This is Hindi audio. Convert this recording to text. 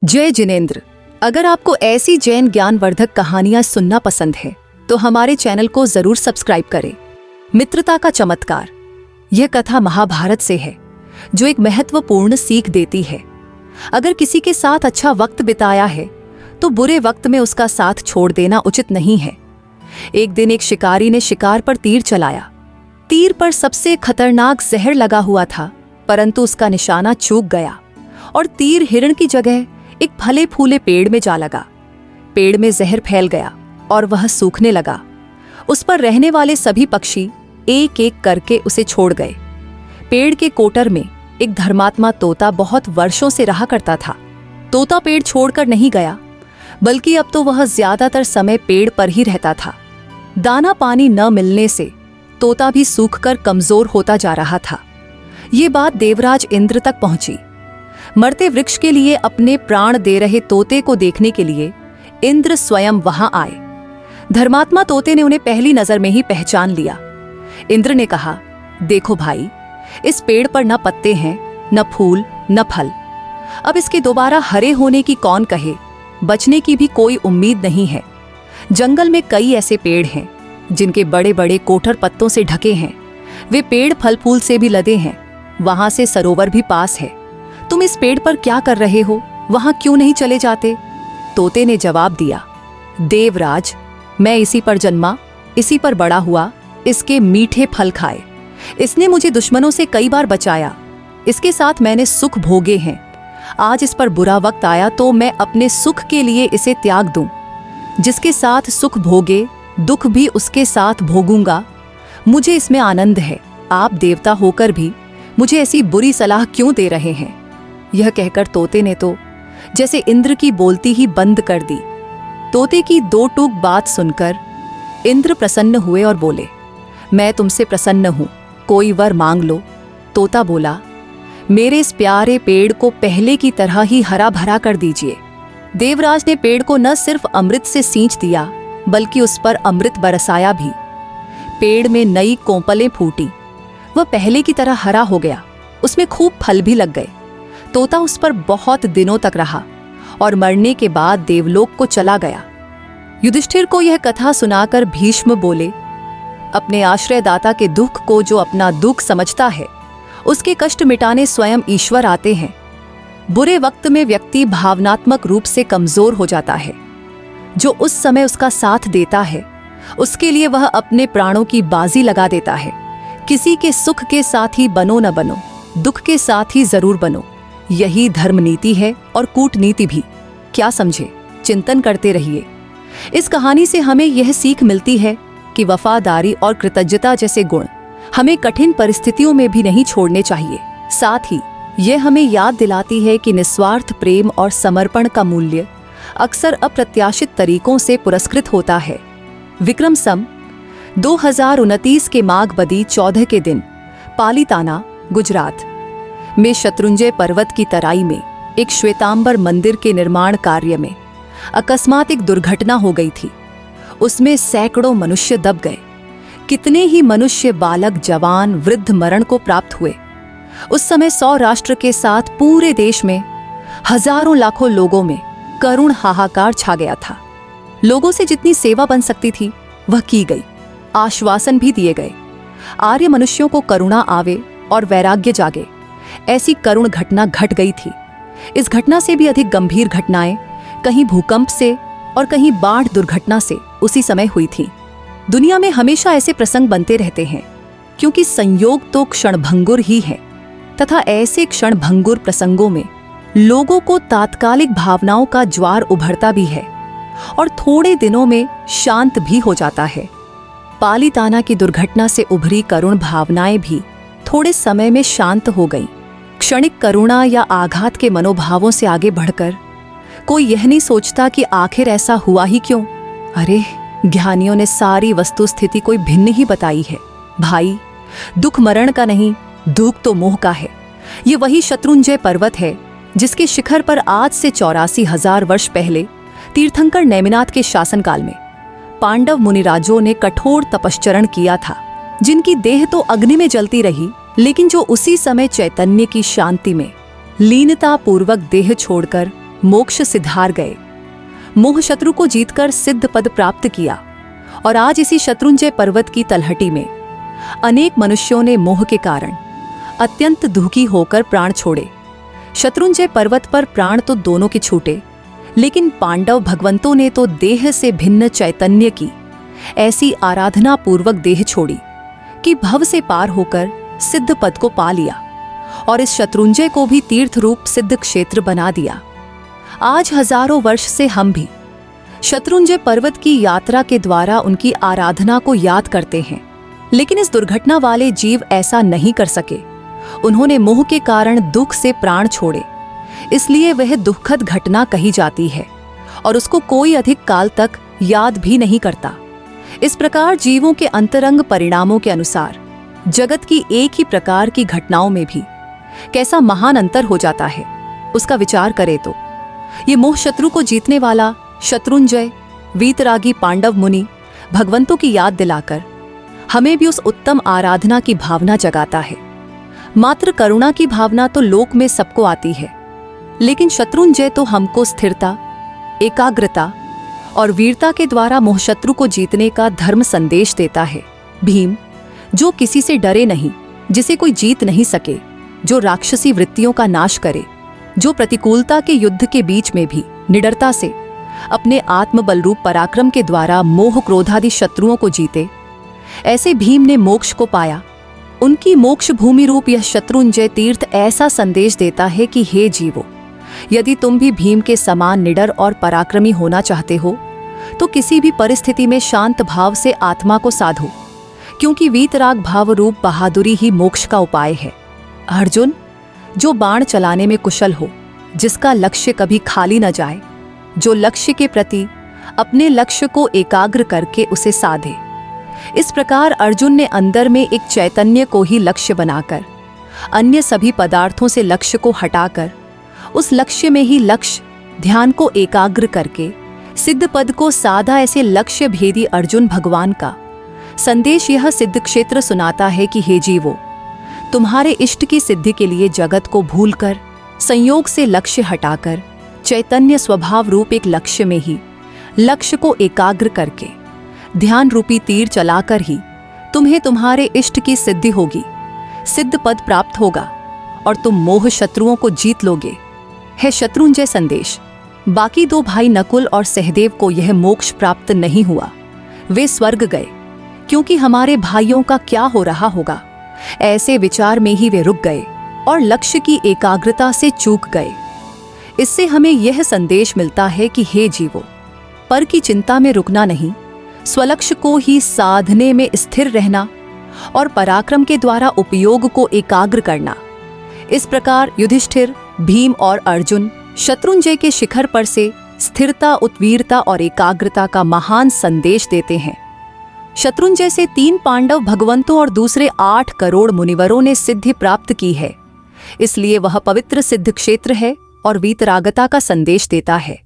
जय जिनेंद्र। अगर आपको ऐसी जैन ज्ञानवर्धक कहानियां सुनना पसंद है तो हमारे चैनल को जरूर सब्सक्राइब करें। मित्रता का चमत्कार। यह कथा महाभारत से है जो एक महत्वपूर्ण सीख देती है। अगर किसी के साथ अच्छा वक्त बिताया है तो बुरे वक्त में उसका साथ छोड़ देना उचित नहीं है। एक दिन एक शिकारी ने शिकार पर तीर चलाया। तीर पर सबसे खतरनाक जहर लगा हुआ था, परंतु उसका निशाना चूक गया और तीर हिरण की जगह एक फले फूले पेड़ में जा लगा। पेड़ में जहर फैल गया और वह सूखने लगा। उस पर रहने वाले सभी पक्षी एक एक करके उसे छोड़ गए। पेड़ के कोटर में एक धर्मात्मा तोता बहुत वर्षों से रहा करता था। तोता पेड़ छोड़कर नहीं गया, बल्कि अब तो वह ज्यादातर समय पेड़ पर ही रहता था। दाना पानी न मिलने से तोता भी सूखकर कमजोर होता जा रहा था। ये बात देवराज इंद्र तक पहुंची। मरते वृक्ष के लिए अपने प्राण दे रहे तोते को देखने के लिए इंद्र स्वयं वहां आए। धर्मात्मा तोते ने उन्हें पहली नजर में ही पहचान लिया। इंद्र ने कहा, देखो भाई, इस पेड़ पर न पत्ते हैं, न फूल, न फल। अब इसके दोबारा हरे होने की कौन कहे। बचने की भी कोई उम्मीद नहीं है। जंगल में कई ऐसे पेड़ हैं जिनके बड़े बड़े कोठर पत्तों से ढके हैं। वे पेड़ फल फूल से भी लदे हैं। वहां से सरोवर भी पास है। तुम इस पेड़ पर क्या कर रहे हो? वहां क्यों नहीं चले जाते? तोते ने जवाब दिया, देवराज, मैं इसी पर जन्मा, इसी पर बड़ा हुआ, इसके मीठे फल खाए। इसने मुझे दुश्मनों से कई बार बचाया। इसके साथ मैंने सुख भोगे हैं। आज इस पर बुरा वक्त आया तो मैं अपने सुख के लिए इसे त्याग दूं। जिसके साथ सुख भोगे, दुख भी उसके साथ भोगूंगा। मुझे इसमें आनंद है। आप देवता होकर भी मुझे ऐसी बुरी सलाह क्यों दे रहे हैं? यह कहकर तोते ने तो जैसे इंद्र की बोलती ही बंद कर दी। तोते की दो टूक बात सुनकर इंद्र प्रसन्न हुए और बोले, मैं तुमसे प्रसन्न हूं, कोई वर मांग लो। तोता बोला, मेरे इस प्यारे पेड़ को पहले की तरह ही हरा भरा कर दीजिए। देवराज ने पेड़ को न सिर्फ अमृत से सींच दिया, बल्कि उस पर अमृत बरसाया भी। पेड़ में नई कोंपलें फूटी। वह पहले की तरह हरा हो गया। उसमें खूब फल भी लग गए। तोता उस पर बहुत दिनों तक रहा और मरने के बाद देवलोक को चला गया। युधिष्ठिर को यह कथा सुनाकर भीष्म बोले, अपने आश्रयदाता के दुख को जो अपना दुख समझता है, उसके कष्ट मिटाने स्वयं ईश्वर आते हैं। बुरे वक्त में व्यक्ति भावनात्मक रूप से कमजोर हो जाता है। जो उस समय उसका साथ देता है, उसके लिए वह अपने प्राणों की बाजी लगा देता है। किसी के सुख के साथ ही बनो न बनो, दुख के साथ ही जरूर बनो। यही धर्म नीति है और कूटनीति भी। क्या समझे? चिंतन करते रहिए। इस कहानी से हमें यह सीख मिलती है कि वफादारी और कृतज्ञता जैसे गुण हमें कठिन परिस्थितियों में भी नहीं छोड़ने चाहिए। साथ ही यह हमें याद दिलाती है कि निस्वार्थ प्रेम और समर्पण का मूल्य अक्सर अप्रत्याशित तरीकों से पुरस्कृत होता है। विक्रम सम 2029 के माघ बदी 14 के दिन पालीताना, गुजरात में शत्रुंजय पर्वत की तराई में एक श्वेतांबर मंदिर के निर्माण कार्य में अकस्मात एक दुर्घटना हो गई थी। उसमें सैकड़ों मनुष्य दब गए। कितने ही मनुष्य, बालक, जवान, वृद्ध मरण को प्राप्त हुए। उस समय 100 राष्ट्र के साथ पूरे देश में हजारों लाखों लोगों में करुण हाहाकार छा गया था। लोगों से जितनी सेवा बन सकती थी वह की गई। आश्वासन भी दिए गए। आर्य मनुष्यों को करुणा आवे और वैराग्य जागे, ऐसी करुण घटना घट गई थी। इस घटना से भी अधिक गंभीर घटनाएं कहीं भूकंप से और कहीं बाढ़ दुर्घटना से उसी समय हुई थीं। दुनिया में हमेशा ऐसे प्रसंग बनते रहते हैं, क्योंकि संयोग तो क्षणभंगुर ही है, तथा ऐसे क्षणभंगुर प्रसंगों में लोगों को तात्कालिक भावनाओं का ज्वार उभरता भी है और थोड़े दिनों में शांत भी हो जाता है। पालीताना की दुर्घटना से उभरी करुण भावनाएं भी थोड़े समय में शांत हो गईं। क्षणिक करुणा या आघात के मनोभावों से आगे बढ़कर कोई यह नहीं सोचता कि आखिर ऐसा हुआ ही क्यों। अरे, ज्ञानियों ने सारी वस्तु स्थिति कोई भिन्न ही बताई है। भाई, दुख मरण का नहीं, दुख तो मोह का है। ये वही शत्रुंजय पर्वत है जिसके शिखर पर आज से 84,000 वर्ष पहले तीर्थंकर नेमिनाथ के शासनकाल में पांडव मुनिराजों ने कठोर तपश्चरण किया था, जिनकी देह तो अग्नि में जलती रही, लेकिन जो उसी समय चैतन्य की शांति में लीनता पूर्वक देह छोड़कर मोक्ष सिद्धार गए, मोह शत्रु को जीतकर सिद्ध पद प्राप्त किया। और आज इसी शत्रुंजय पर्वत की तलहटी में अनेक मनुष्यों ने मोह के कारण अत्यंत दुखी होकर प्राण छोड़े। शत्रुंजय पर्वत पर प्राण तो दोनों के छूटे, लेकिन पांडव भगवंतों ने तो देह से भिन्न चैतन्य की ऐसी आराधना पूर्वक देह छोड़ी कि भव से पार होकर सिद्ध पद को पा लिया और इस शत्रुंजय को भी तीर्थ रूप सिद्ध क्षेत्र बना दिया। आज हजारों वर्ष से हम भी शत्रुंजय पर्वत की यात्रा के द्वारा उनकी आराधना को याद करते हैं, लेकिन इस दुर्घटना वाले जीव ऐसा नहीं कर सके। उन्होंने मोह के कारण दुख से प्राण छोड़े, इसलिए वह दुखद घटना कही जाती है और उसको कोई अधिक काल तक याद भी नहीं करता। इस प्रकार जीवों के अंतरंग परिणामों के अनुसार जगत की एक ही प्रकार की घटनाओं में भी कैसा महान अंतर हो जाता है, उसका विचार करें तो ये मोह शत्रु को जीतने वाला शत्रुंजय वीतरागी पांडव मुनि भगवंतों की याद दिलाकर हमें भी उस उत्तम आराधना की भावना जगाता है। मात्र करुणा की भावना तो लोक में सबको आती है, लेकिन शत्रुंजय तो हमको स्थिरता, एकाग्रता और वीरता के द्वारा मोह शत्रु को जीतने का धर्म संदेश देता है। भीम जो किसी से डरे नहीं, जिसे कोई जीत नहीं सके, जो राक्षसी वृत्तियों का नाश करे, जो प्रतिकूलता के युद्ध के बीच में भी निडरता से अपने आत्मबल रूप पराक्रम के द्वारा मोह क्रोधादि शत्रुओं को जीते, ऐसे भीम ने मोक्ष को पाया। उनकी मोक्ष भूमि रूप यह शत्रुंजय तीर्थ ऐसा संदेश देता है कि हे जीवो, यदि तुम भी भीम के समान निडर और पराक्रमी होना चाहते हो तो किसी भी परिस्थिति में शांत भाव से आत्मा को साधो, क्योंकि वीतराग भाव रूप बहादुरी ही मोक्ष का उपाय है। अर्जुन जो बाण चलाने में कुशल हो, जिसका लक्ष्य कभी खाली न जाए, जो लक्ष्य के प्रति अपने लक्ष्य को एकाग्र करके उसे साधे। इस प्रकार अर्जुन ने अंदर में एक चैतन्य को ही लक्ष्य बनाकर अन्य सभी पदार्थों से लक्ष्य को हटाकर उस लक्ष्य में ही लक्ष्य ध्यान को एकाग्र करके सिद्ध पद को साधा। ऐसे लक्ष्य भेदी अर्जुन भगवान का संदेश यह सिद्ध क्षेत्र सुनाता है कि हे जीवो, तुम्हारे इष्ट की सिद्धि के लिए जगत को भूलकर संयोग से लक्ष्य हटाकर चैतन्य स्वभाव रूप एक लक्ष्य में ही लक्ष्य को एकाग्र करके ध्यान रूपी तीर चलाकर ही तुम्हें तुम्हारे इष्ट की सिद्धि होगी, सिद्ध पद प्राप्त होगा और तुम मोह शत्रुओं को जीत लोगे। है शत्रुंजय संदेश। बाकी दो भाई नकुल और सहदेव को यह मोक्ष प्राप्त नहीं हुआ, वे स्वर्ग गए, क्योंकि हमारे भाइयों का क्या हो रहा होगा, ऐसे विचार में ही वे रुक गए और लक्ष्य की एकाग्रता से चूक गए। इससे हमें यह संदेश मिलता है कि हे जीवो, पर की चिंता में रुकना नहीं, स्वलक्ष्य को ही साधने में स्थिर रहना और पराक्रम के द्वारा उपयोग को एकाग्र करना। इस प्रकार युधिष्ठिर, भीम और अर्जुन शत्रुंजय के शिखर पर से स्थिरता, उत्वीरता और एकाग्रता का महान संदेश देते हैं। शत्रुंजय से 3 पांडव भगवंतों और दूसरे 8 करोड़ मुनिवरों ने सिद्धि प्राप्त की है, इसलिए वह पवित्र सिद्ध क्षेत्र है और वीतरागता का संदेश देता है।